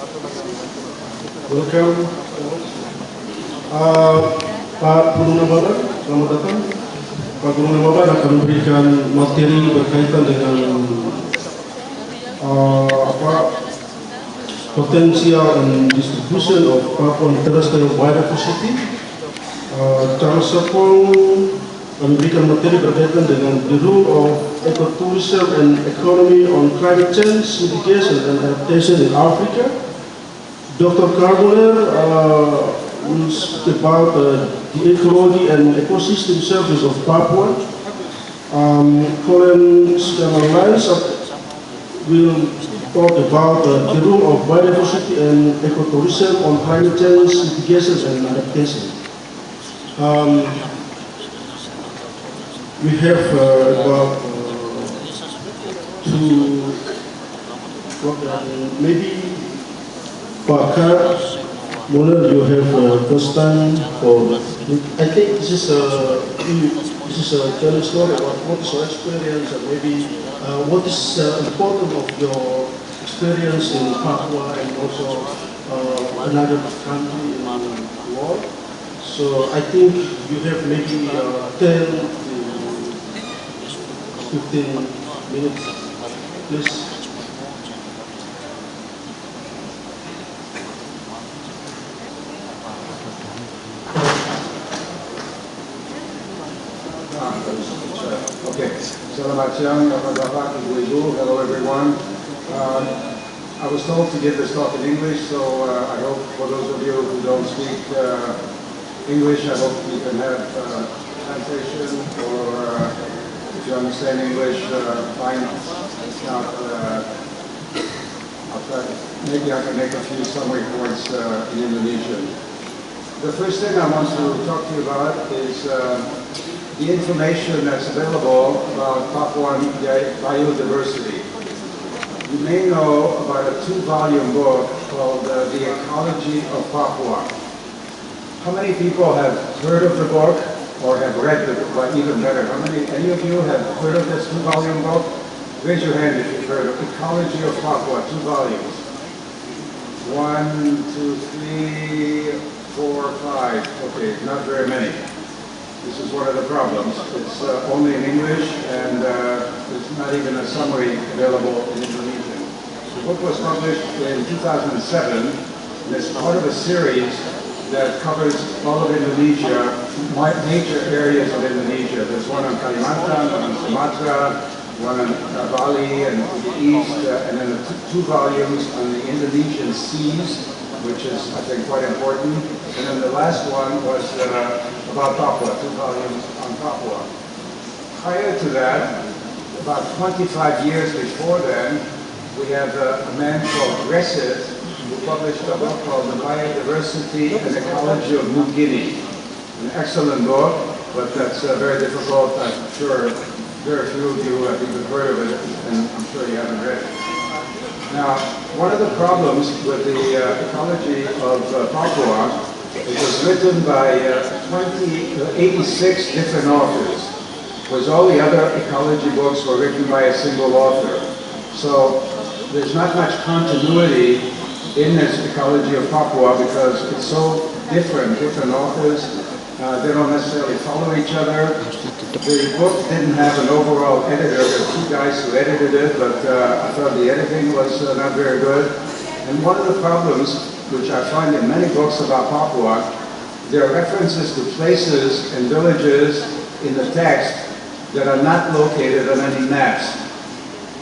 Welcome. Pak Guru Nababan, selamat datang. Pak Guru Nababan akan memberikan materi berkaitan dengan potential and distribution of Papua terrestrial biodiversity. Charles Sapong memberikan materi berkaitan dengan the role of ecotourism and economy on climate change mitigation and adaptation in Africa. Dr. Carboner will speak about the ecology and ecosystem service of Papua. Colin Scamalans will talk about the role of biodiversity and ecotourism on climate change mitigation and adaptation. We have about maybe Pakar Moner, you have first time for. I think this is a telling story about what is your experience and maybe what is important of your experience in Papua and also another country in the world. So I think you have maybe 10 to 15 minutes, please. Okay, selamat siang, Bapak, Ibu, hello everyone. I was told to give this talk in English, so I hope for those of you who don't speak English, I hope you can have translation, or if you understand English, fine. If not, I'll try to, maybe I can make a few summary points in Indonesian. The first thing I want to talk to you about is the information that's available about Papuan biodiversity. You may know about a 2-volume book called The Ecology of Papua. How many people have heard of the book or have read the book? Well, even better, any of you have heard of this 2-volume book? Raise your hand if you've heard of Ecology of Papua, 2 volumes. 1, 2, 3, 4, 5. Okay, not very many. This is one of the problems. It's only in English, and there's not even a summary available in Indonesian. The book was published in 2007, and it's part of a series that covers all of Indonesia, major areas of Indonesia. There's one on Kalimantan, one on Sumatra, one on Bali and the east, and then 2 volumes on the Indonesian seas, which is, I think, quite important. And then the last one was about Papua, 2 volumes on Papua. Prior to that, about 25 years before then, we have a man called Gresset, who published a book called The Biodiversity and Ecology of New Guinea. An excellent book, but that's very difficult. I'm sure very few of you have even heard of it, and I'm sure you haven't read it. Now, one of the problems with the ecology of Papua, it was written by 86 different authors, whereas all the other ecology books were written by a single author. So there's not much continuity in this ecology of Papua because it's so different authors. They don't necessarily follow each other. The book didn't have an overall editor. There were 2 guys who edited it, but I thought the editing was not very good. And one of the problems, which I find in many books about Papua, there are references to places and villages in the text that are not located on any maps.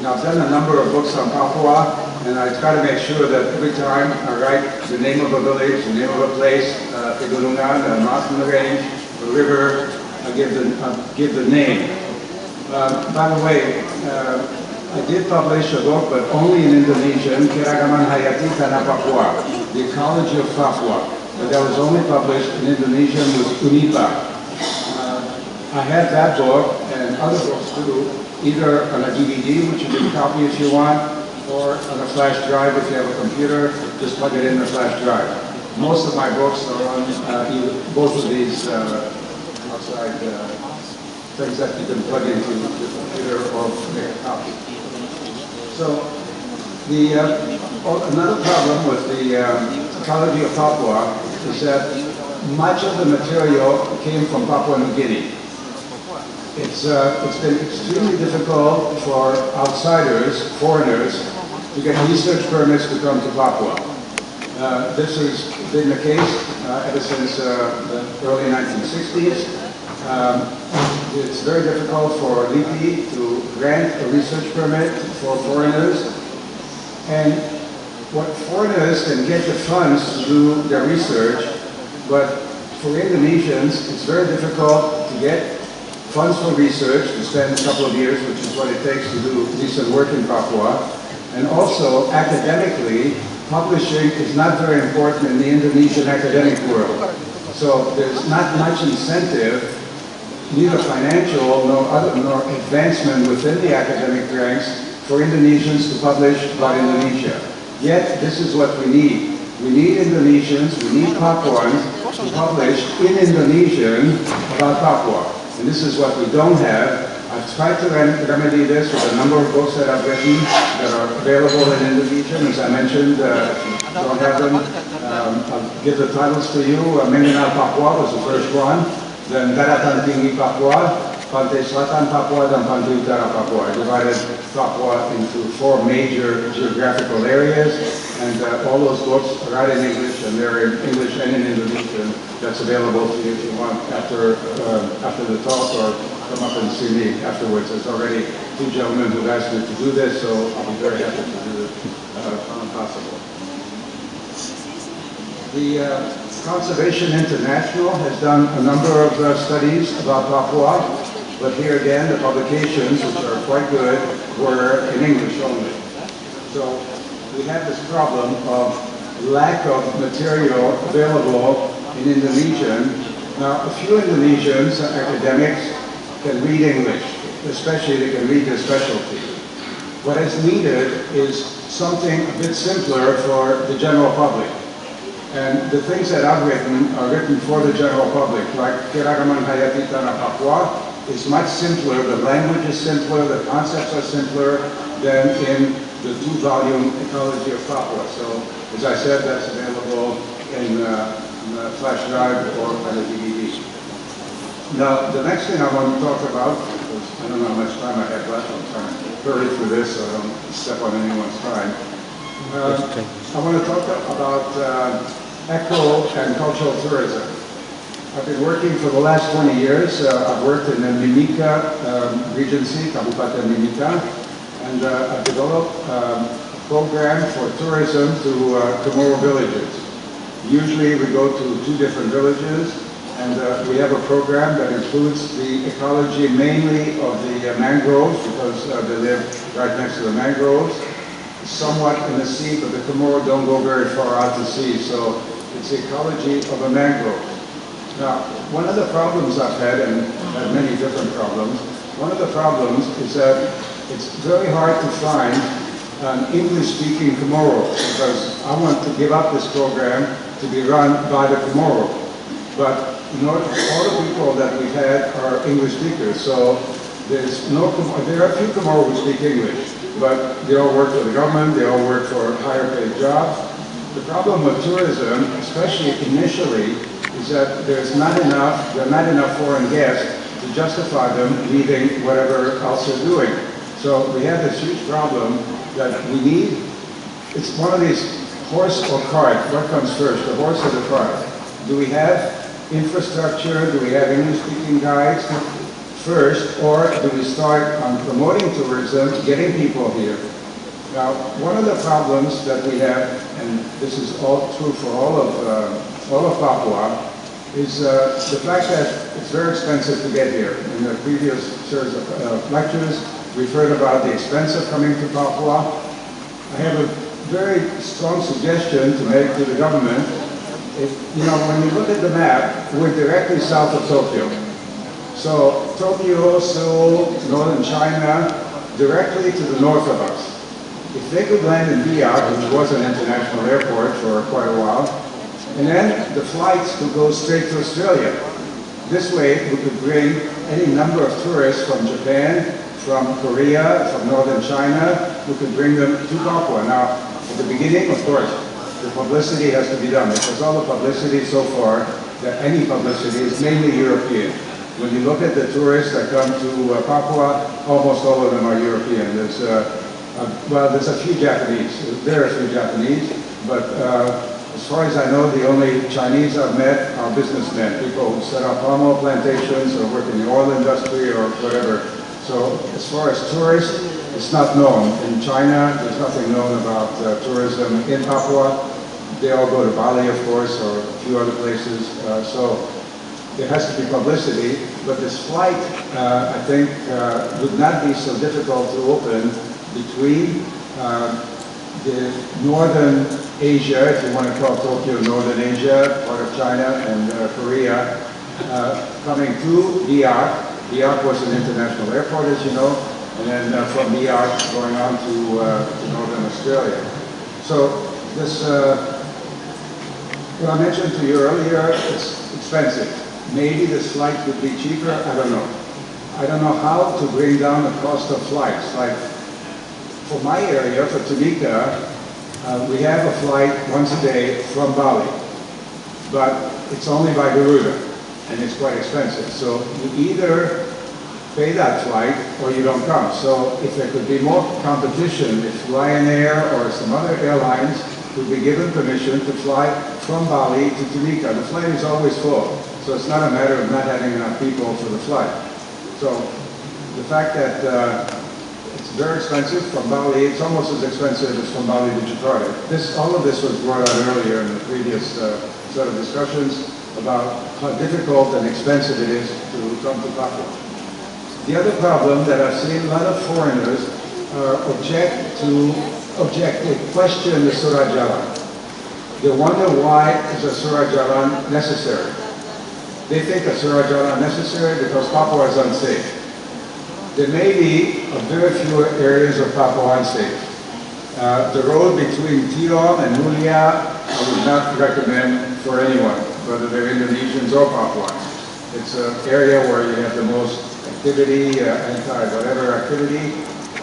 Now, I've done a number of books on Papua, and I try to make sure that every time I write the name of a village, the name of a place, Pegunungan, a mountain range, a river, I give the name. By the way, I did publish a book, but only in Indonesian, Keragaman Hayati Tanah Papua, The Ecology of Papua. But that was only published in Indonesian with UNIPA. I have that book and other books too, either on a DVD, which you can copy if you want, or on a flash drive if you have a computer, just plug it in the flash drive. Most of my books are on both of these outside things that you can plug into the computer or make a copy. So the Another problem with the ecology of Papua is that much of the material came from Papua New Guinea. It's been extremely difficult for outsiders, foreigners, to get research permits to come to Papua. This has been the case ever since the early 1960s. It's very difficult for Icbe to grant a research permit for foreigners. And what foreigners can get the funds to do their research, but for Indonesians, it's very difficult to get funds for research, to spend a couple of years, which is what it takes to do decent work in Papua. And also, academically, publishing is not very important in the Indonesian academic world. So there's not much incentive, neither financial nor advancement within the academic ranks for Indonesians to publish about Indonesia. Yet, this is what we need. We need Indonesians, we need Papuans to publish in Indonesian about Papua. And this is what we don't have. I've tried to remedy this with a number of books that I've written that are available in Indonesian. As I mentioned, if you don't have them, I'll give the titles to you. Mengenal Papua was the first one. Then Daratan Tinggi Papua, Pantai Selatan Papua, dan Pantai Utara Papua. I divided Papua into 4 major geographical areas, and all those books are in English, and they're in English and in Indonesian. That's available to you if you want after the talk, or come up and see me afterwards. There's already 2 gentlemen who've asked me to do this, so I'll be very happy to do it when possible. The Conservation International has done a number of studies about Papua, but here again, the publications, which are quite good, were in English only. So we have this problem of lack of material available in Indonesian. Now, a few Indonesians, academics, can read English, especially they can read their specialty. What is needed is something a bit simpler for the general public. And the things that I've written are written for the general public, like Keragaman Hayati Tanah Papua is much simpler, the language is simpler, the concepts are simpler than in the 2-volume Ecology of Papua. So, as I said, that's available in a flash drive or on a DVD. Now, the next thing I want to talk about, because I don't know how much time I have left, I'm trying to hurry through this so I don't step on anyone's time. I want to talk about eco and cultural tourism. I've been working for the last 20 years. I've worked in the Mimika Regency, Kabupaten Mimika, and I've developed a program for tourism to Chamorro villages. Usually we go to 2 different villages, and we have a program that includes the ecology mainly of the mangroves, because they live right next to the mangroves, somewhat in the sea, but the Chamorro don't go very far out to sea, so it's the ecology of a mangrove. Now, one of the problems I've had, and I've had many different problems, one of the problems is that it's very hard to find an English-speaking Chamorro, because I want to give up this program to be run by the Chamorro. But all the people that we've had are English speakers, so there's no, there are a few Chamorro who speak English, but they all work for the government, they all work for higher paid jobs. The problem with tourism, especially initially, is that there are not enough foreign guests to justify them leaving whatever else they're doing. So we have this huge problem that we need. It's one of these horse or cart. What comes first, the horse or the cart? Do we have infrastructure? Do we have English-speaking guides first, or do we start on promoting tourism, getting people here? Now, one of the problems that we have, and this is all true for all of Papua, is the fact that it's very expensive to get here. In the previous series of lectures, we've heard about the expense of coming to Papua. I have a very strong suggestion to make to the government. When you look at the map, we're directly south of Tokyo. So Tokyo, Seoul, northern China, directly to the north of us. If they could land in Biak, which was an international airport for quite a while, and then the flights could go straight to Australia. This way, we could bring any number of tourists from Japan, from Korea, from northern China. We could bring them to Papua. Now, At the beginning, of course, the publicity has to be done, because all the publicity so far, any publicity, is mainly European. When you look at the tourists that come to Papua, almost all of them are European. There's a few Japanese. There are a few Japanese, but as far as I know, the only Chinese I've met are businessmen, people who set up palm oil plantations or work in the oil industry or whatever. So as far as tourists, it's not known. In China, there's nothing known about tourism in Papua. They all go to Bali, of course, or a few other places. So there has to be publicity, but this flight, I think, would not be so difficult to open between the northern Asia, if you want to call Tokyo northern Asia, part of China and Korea, coming to Biak. Biak was an international airport, as you know, and then from Biak going on to northern Australia. So this, what I mentioned to you earlier, it's expensive. Maybe this flight would be cheaper, I don't know. I don't know how to bring down the cost of flights. Like for my area, for Tunica, we have a flight once a day from Bali, but it's only by Garuda, and it's quite expensive. So you either pay that flight or you don't come. So if there could be more competition, if Lion Air or some other airlines would be given permission to fly from Bali to Tunica, the flight is always full. So it's not a matter of not having enough people for the flight. So the fact that it's very expensive from Bali, it's almost as expensive as from Bali to Jakarta. All of this was brought out earlier in the previous set of discussions about how difficult and expensive it is to come to Papua. The other problem that I've seen a lot of foreigners they question the Surat Jalan. They wonder why is a Surat Jalan necessary. They think a Surat Jalan necessary because Papua is unsafe. There may be a very few areas of Papua unsafe. The road between Tirong and Mulia, I would not recommend for anyone, whether they're Indonesians or Papuans. It's an area where you have the most activity, anti-whatever activity.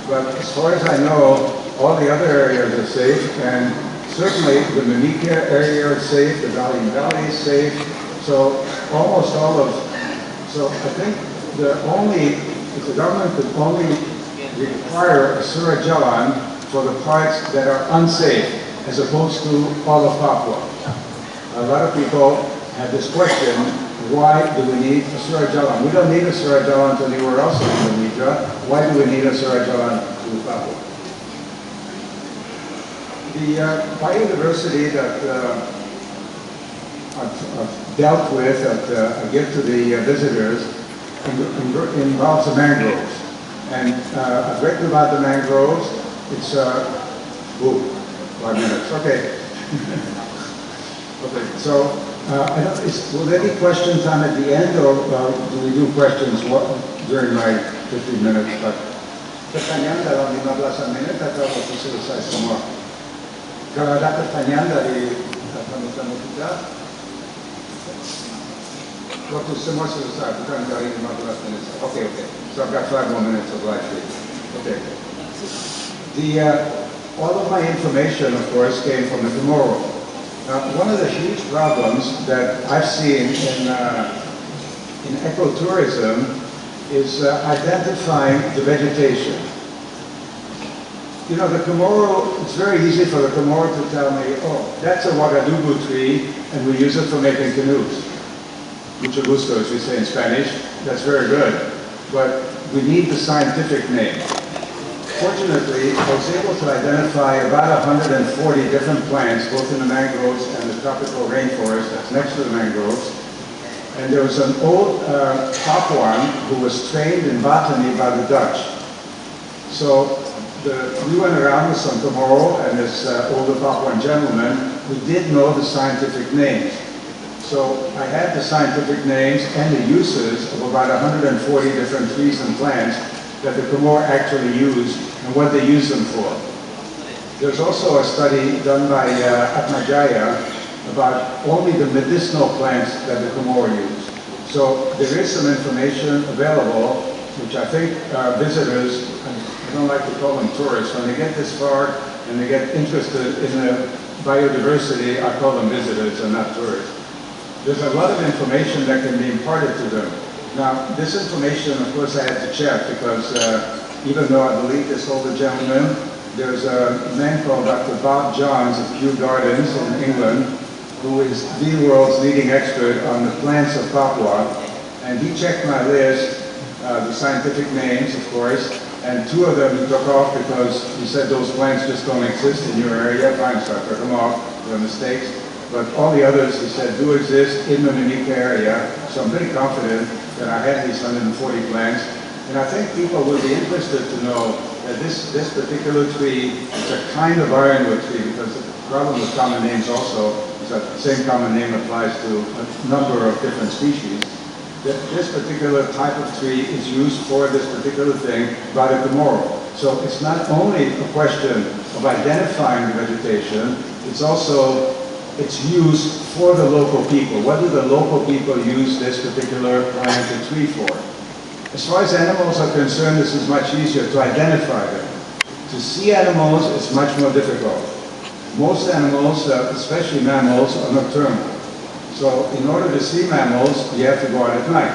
But as far as I know, all the other areas are safe, and certainly the Mimika area is safe, the Valley is safe. So almost all of, so I think if the government could only require a Surat Jalan for the parts that are unsafe, as opposed to all of Papua. A lot of people have this question, why do we need a Surat Jalan? We don't need a Surat Jalan to anywhere else in Indonesia. Why do we need a Surat Jalan to Papua? The biodiversity that I've dealt with, that I give to the visitors, involves the mangroves. And I've written about the mangroves. It's, 5 minutes, okay. Okay, so will there be question time at the end, or do we do questions during my 15 minutes? Pertanyaan dalam 15 menit atau waktu selesai semua? Kalau ada pertanyaan dari tamu-tamu kita, waktu semua selesai, bukan dari 15 menit. Okay. So I've got 5 more minutes of live feed. Okay. All of my information, of course, came from the Chamorro. Now, one of the huge problems that I've seen in ecotourism is identifying the vegetation. You know, the Chamorro, it's very easy for the Chamorro to tell me, oh, that's a Ouagadougou tree, and we use it for making canoes. Mucho gusto, as we say in Spanish. That's very good. But we need the scientific name. Fortunately, I was able to identify about 140 different plants, both in the mangroves and the tropical rainforest that's next to the mangroves. And there was an old Papuan who was trained in botany by the Dutch. So we went around with some Chamorro and this older Papuan gentleman. We did know the scientific names. So I had the scientific names and the uses of about 140 different trees and plants that the Chamorro actually used and what they use them for. There's also a study done by Atmajaya about only the medicinal plants that the Chamorro use. So there is some information available, which I think visitors, I don't like to call them tourists, when they get this far and they get interested in the biodiversity. I call them visitors and not tourists. There's a lot of information that can be imparted to them. Now, this information, of course, I had to check because even though I believe this older gentleman, there's a man called Dr. Bob Johns of Kew Gardens in England, who is the world's leading expert on the plants of Papua. And he checked my list, the scientific names, of course, and 2 of them he took off because he said those plants just don't exist in your area. Fine, so I took them off. They're mistakes. But all the others, he said, do exist in the Mimika area. So I'm pretty confident that I have these 140 plants. And I think people will be interested to know that this particular tree is a kind of ironwood tree, because the problem with common names also is that the same common name applies to a number of different species. This particular type of tree is used for this particular thing by the tomorrow. So it's not only a question of identifying the vegetation, it's also its use for the local people. What do the local people use this particular plant or tree for? As far as animals are concerned, this is much easier to identify them. To see animals is much more difficult. Most animals, especially mammals, are nocturnal. So in order to see mammals, you have to go out at night.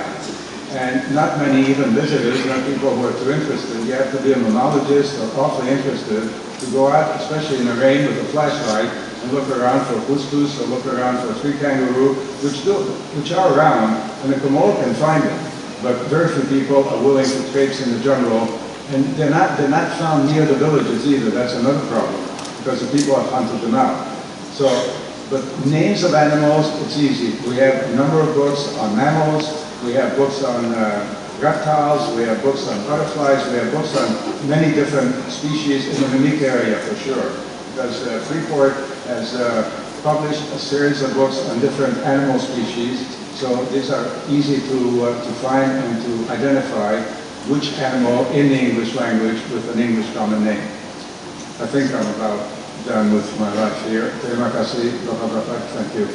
And not many even visitors, not people who are too interested. You have to be a mammalogist or awfully interested to go out, especially in the rain with a flashlight, and look around for couscous or look around for a tree kangaroo, which are around, and the Komodo can find them. But very few people are willing to traipse in the jungle, and they're not found near the villages either. That's another problem, because the people have hunted them out. So, but names of animals, it's easy. We have a number of books on mammals, we have books on reptiles, we have books on butterflies, we have books on many different species in the Mimika area for sure. Because Freeport has published a series of books on different animal species, so these are easy to find and to identify which animal in the English language with an English common name. I think I'm about done with my life here. Terima kasih, thank you.